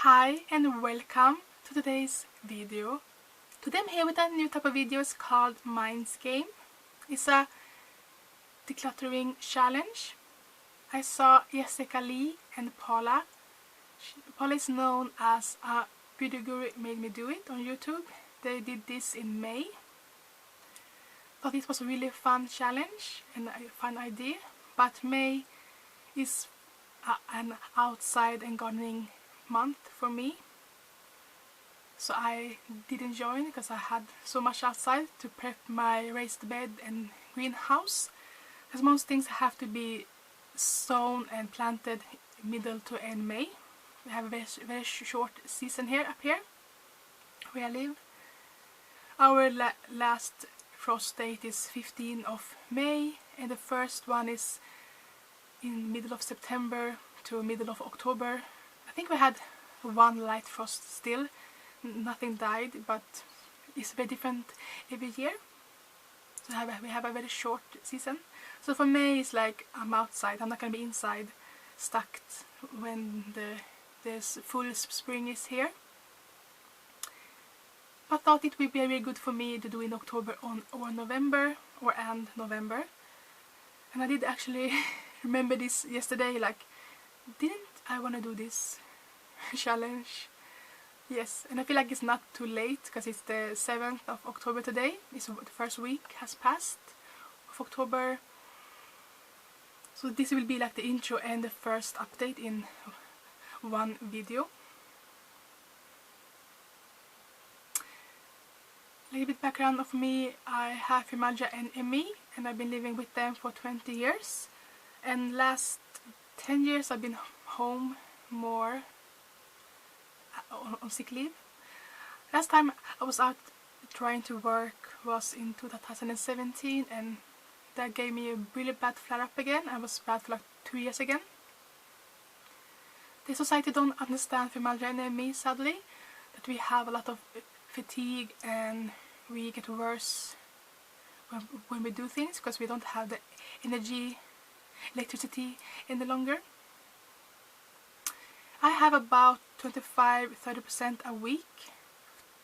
Hi and welcome to today's video. Today I'm here with a new type of video. It's called Minsgame. It's a decluttering challenge. I saw Jessica Lee and Paula. Paula is known as a beauty guru, made me do it on YouTube. They did this in May. Thought it was a really fun challenge and a fun idea. But May is an outside and gardening month for me, so I didn't join because I had so much outside to prep my raised bed and greenhouse, because most things have to be sown and planted middle to end May. We have a very short season here up here where I live. Our last frost date is 15th of May and the first one is in middle of September to middle of October. I think we had one light frost still, nothing died, but it's very different every year. So we have a very short season. So for May it's like I'm outside, I'm not going to be inside stuck when this full spring is here. But I thought it would be very good for me to do in October or November and November. And I did actually remember this yesterday, like, didn't I want to do this challenge? Yes, and I feel like it's not too late because it's the 7th of October today. It's the first week has passed of October. So this will be like the intro and the first update in one video. A little bit background of me. I have Imaja and Emmy and I've been living with them for 20 years. And last 10 years I've been home more on sick leave. Last time I was out trying to work was in 2017 and that gave me a really bad flare-up again. I was bad for like 2 years again. The society don't understand Imaja and me, sadly, that we have a lot of fatigue and we get worse when we do things because we don't have the electricity any longer. I have about 25-30% a week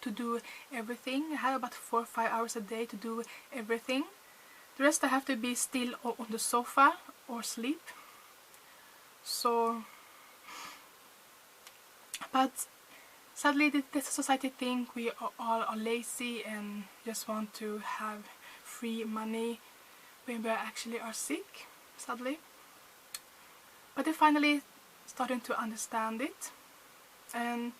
to do everything. I have about 4 or 5 hours a day to do everything. The rest I have to be still on the sofa or sleep. So, but sadly the society think we all are lazy and just want to have free money when we actually are sick, sadly. But they finally starting to understand it, and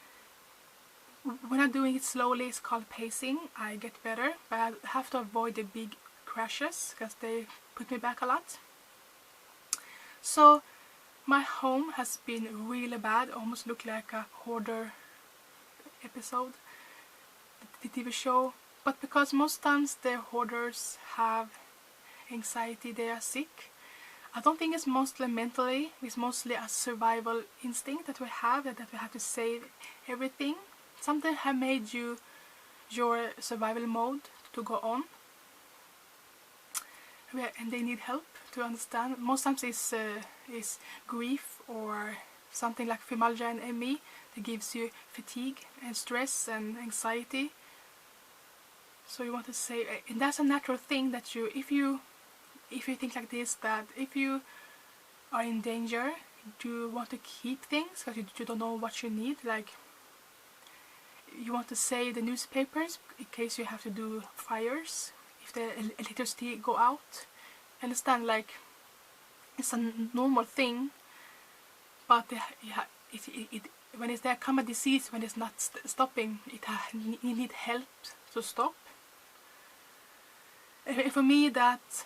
when I'm doing it slowly, it's called pacing, I get better, but I have to avoid the big crashes because they put me back a lot. So my home has been really bad, almost look like a hoarder episode, the TV show, but because most times the hoarders have anxiety, they are sick. I don't think it's mostly mentally, it's mostly a survival instinct that we have to save everything. Something have made your survival mode to go on. And they need help to understand. Most times it's grief or something like fibromyalgia and ME that gives you fatigue and stress and anxiety. So you want to say, and that's a natural thing that if you think like this, that if you are in danger, you want to keep things because you don't know what you need. Like, you want to save the newspapers in case you have to do fires if the electricity go out. Understand, like, it's a normal thing, but when there come a disease, when it's not stopping, you need help to stop. And for me, that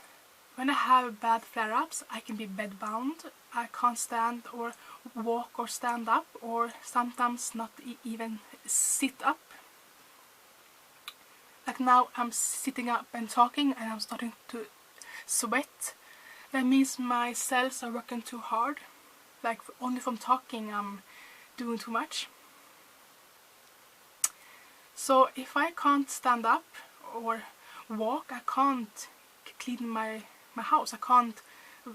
when I have bad flare-ups, I can be bedbound. I can't stand or walk or stand up, or sometimes not even sit up. Like now I'm sitting up and talking and I'm starting to sweat. That means my cells are working too hard. Like only from talking I'm doing too much. So if I can't stand up or walk, I can't clean my house. I can't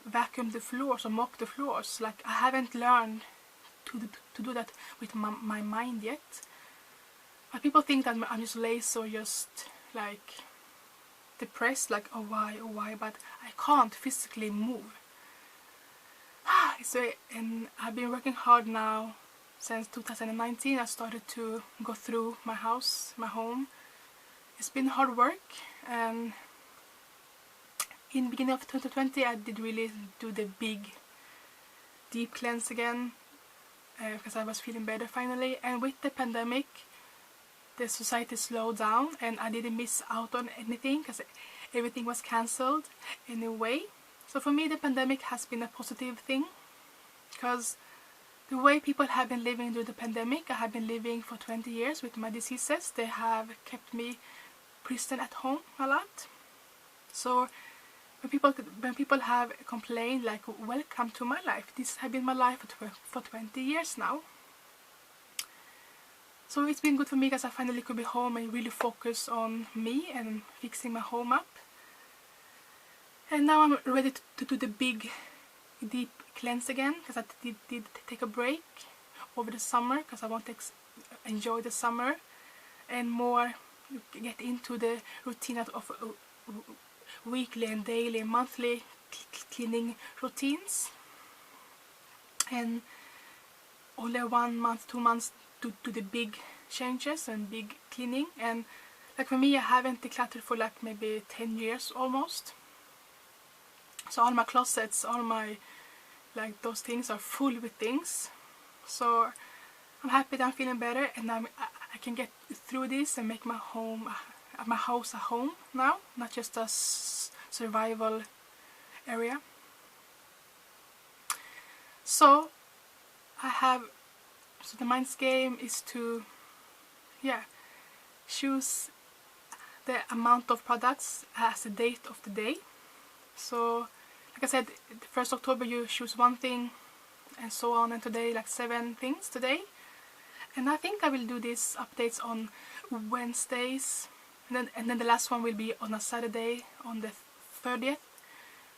vacuum the floors or mop the floors. Like, I haven't learned to to do that with my mind yet. But people think that I'm just lazy or just like depressed, like oh why, but I can't physically move. So, and I've been working hard now since 2019. I started to go through my house, my home. It's been hard work, and in the beginning of 2020 I did really do the big deep cleanse again, because I was feeling better finally. And with the pandemic, the society slowed down and I didn't miss out on anything because everything was cancelled in a way. So for me the pandemic has been a positive thing, because the way people have been living during the pandemic, I have been living for 20 years with my diseases. They have kept me prison at home a lot. So when people have complained like welcome to my life, this has been my life for 20 years now. So it's been good for me because I finally could be home and really focus on me and fixing my home up. And now I'm ready to do the big deep cleanse again, because I did take a break over the summer because I want to enjoy the summer and more get into the routine of weekly and daily and monthly cleaning routines, and only 1 month, 2 months to do the big changes and big cleaning. And like for me, I haven't decluttered for like maybe 10 years almost. So all my closets, all my like those things are full with things. So I'm happy that I'm feeling better, and I can get through this and make my house a home now, not just a survival area. So the Minsgame is to choose the amount of products as the date of the day. So like I said, the 1st October you choose one thing and so on, and today like 7 things today. And I think I will do these updates on Wednesdays, and then the last one will be on a Saturday on the 30th,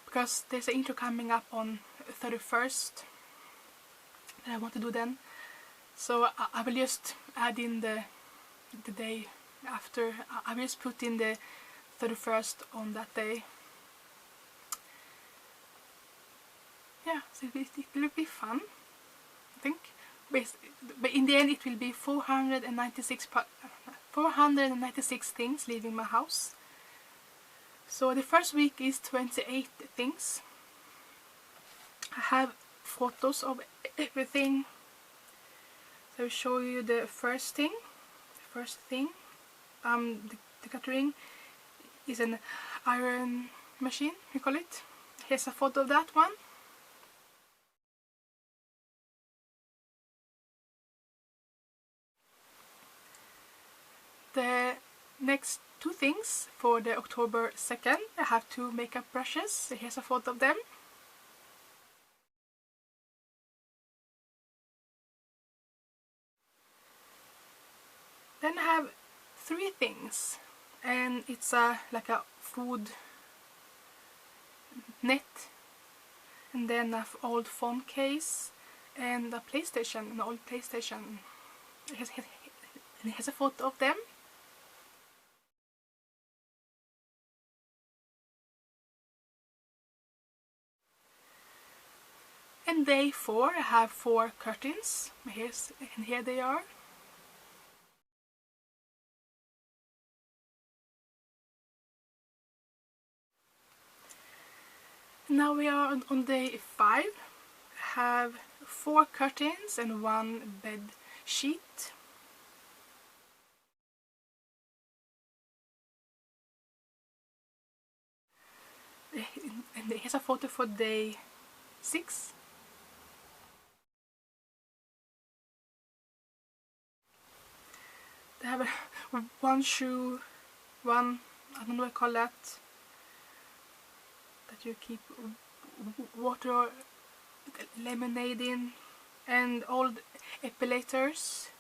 because there's an intro coming up on 31st that I want to do then. So I will just add in the day after. I will just put in the 31st on that day. Yeah, so it will be fun, I think. But in the end it will be 496 things leaving my house. So the first week is 28 things. I have photos of everything. So I'll show you the first thing. The decluttering is an iron machine, we call it. Here's a photo of that one. The next 2 things for the October 2nd, I have 2 makeup brushes. So here's a photo of them. Then I have 3 things, and it's like a food net, and then an old phone case, and an old PlayStation. It has a photo of them. And day 4, I have 4 curtains. Here they are. Now we are on day 5. I have 4 curtains and 1 bed sheet. And here's a photo for day 6. They have one shoe, I don't know what I call that you keep water or lemonade in, and old epilators.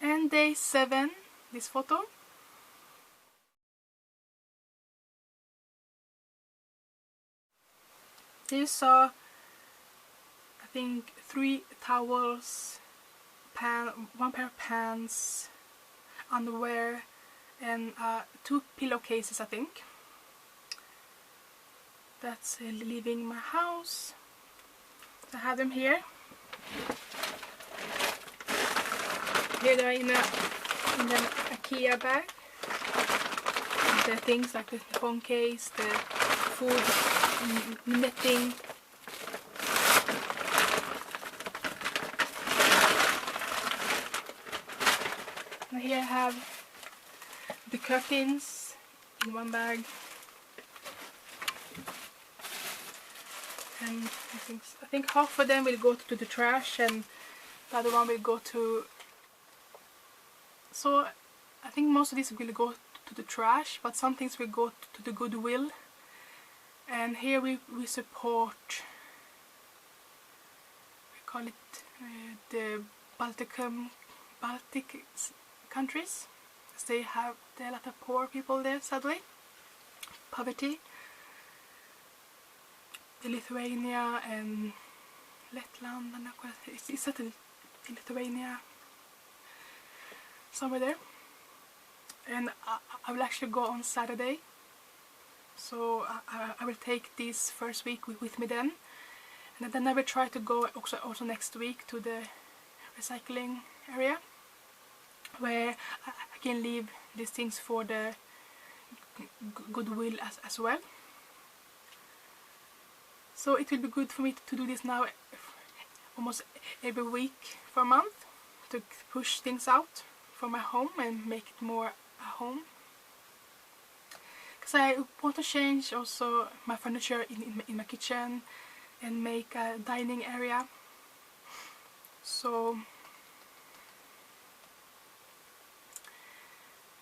And day 7, this photo. You saw, I think, 3 towels, one pair of pants, underwear, and 2 pillowcases, I think. That's leaving my house. I have them here. Here they are in an IKEA bag. The things like the phone case, the food, knitting. And here I have the curtains in one bag. And I think half of them will go to the trash and the other one will go to... So I think most of these will go to the trash, but some things will go to the Goodwill. And here we support, we call it the Baltic countries. They have a lot of poor people there, sadly. Poverty. The Lithuania and Letland, and is that in Lithuania? Somewhere there. And I will actually go on Saturday. So I will take this first week with me then. And then I will try to go also next week to the recycling area, where I can leave these things for the Goodwill as well. So it will be good for me to do this now almost every week for a month, to push things out from my home and make it more a home. Because I want to change also my furniture in my kitchen and make a dining area. So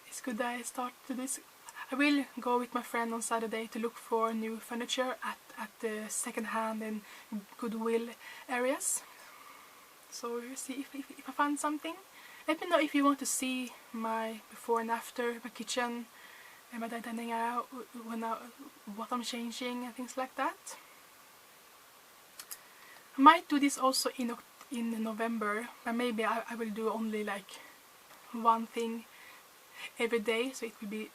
it's good that I start to do this. I will go with my friend on Saturday to look for new furniture at the second-hand and Goodwill areas. So we'll see if I find something. Let me know if you want to see my before and after, my kitchen and my dining area, what I'm changing and things like that. I might do this also in November, but maybe I will do only like one thing every day, so it will be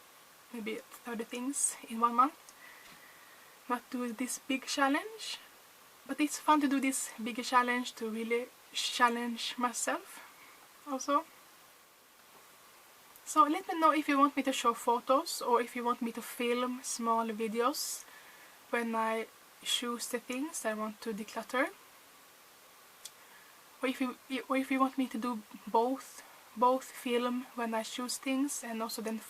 maybe 30 things in 1 month. Not do this big challenge, but it's fun to do this bigger challenge, to really challenge myself also. So let me know if you want me to show photos or if you want me to film small videos when I choose the things I want to declutter, or if you want me to do both film when I choose things and also then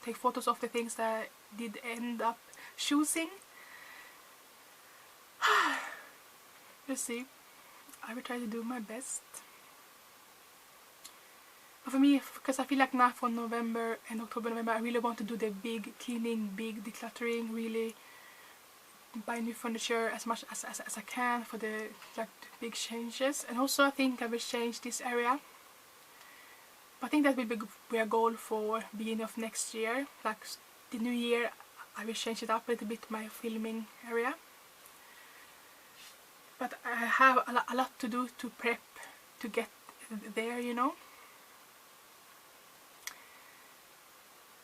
take photos of the things that I did end up choosing. We'll see. I will try to do my best. But for me, because I feel like now for November and October, November, I really want to do the big cleaning, big decluttering, really buy new furniture as much as I can for the big changes. And also I think I will change this area. I think that will be a goal for beginning of next year. Like the new year, I will change it up a little bit, my filming area. But I have a lot to do to prep to get there, you know.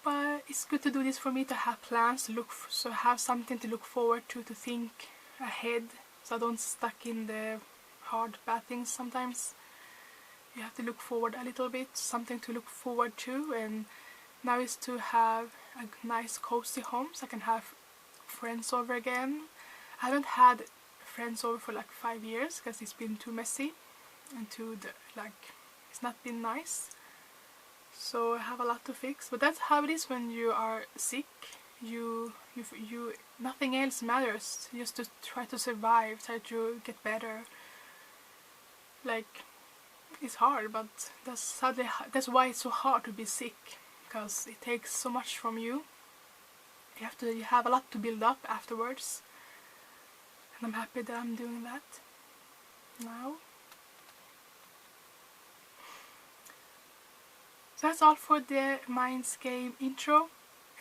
But it's good to do this for me, to have plans to look for, so have something to look forward to think ahead, so I don't stuck in the hard bad things sometimes. You have to look forward a little bit, something to look forward to, and now is to have a nice cozy home so I can have friends over again. I haven't had friends over for like 5 years because it's been too messy and it's not been nice. So I have a lot to fix, but that's how it is when you are sick. You nothing else matters. Just to try to survive, try to get better. Like, it's hard, but that's why it's so hard to be sick, because it takes so much from you. You have a lot to build up afterwards, and I'm happy that I'm doing that now. So that's all for the Minsgame intro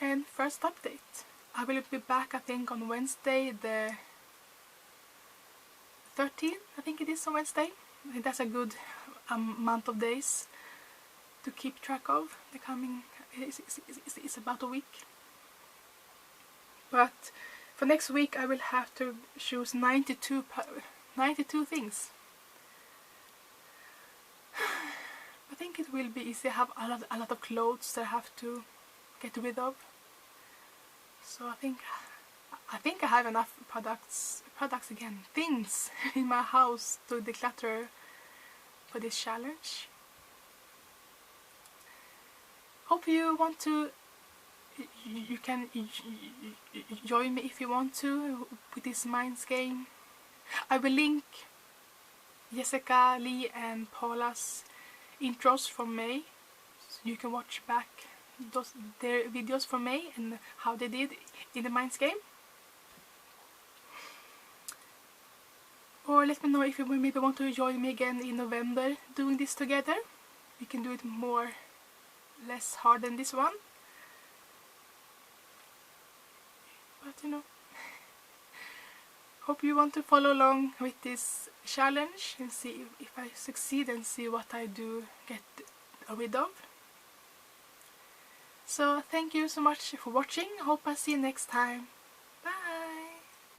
and first update. I will be back, I think, on Wednesday the 13th, I think it is, on Wednesday. I think that's a good month of days to keep track of. The coming it's about a week. But for next week I will have to choose 92 things. I think it will be easy. I have a lot of clothes that I have to get rid of. So I think I have enough things in my house to declutter for this challenge. Hope you want to. You can join me if you want to with this Minsgame. I will link Jessica, Lee and Paula's intros from May, so you can watch back their videos from May and how they did in the Minsgame. Or let me know if you maybe want to join me again in November doing this together. We can do it less hard than this one. But you know, hope you want to follow along with this challenge and see if I succeed and see what I do get rid of. So thank you so much for watching. Hope I see you next time.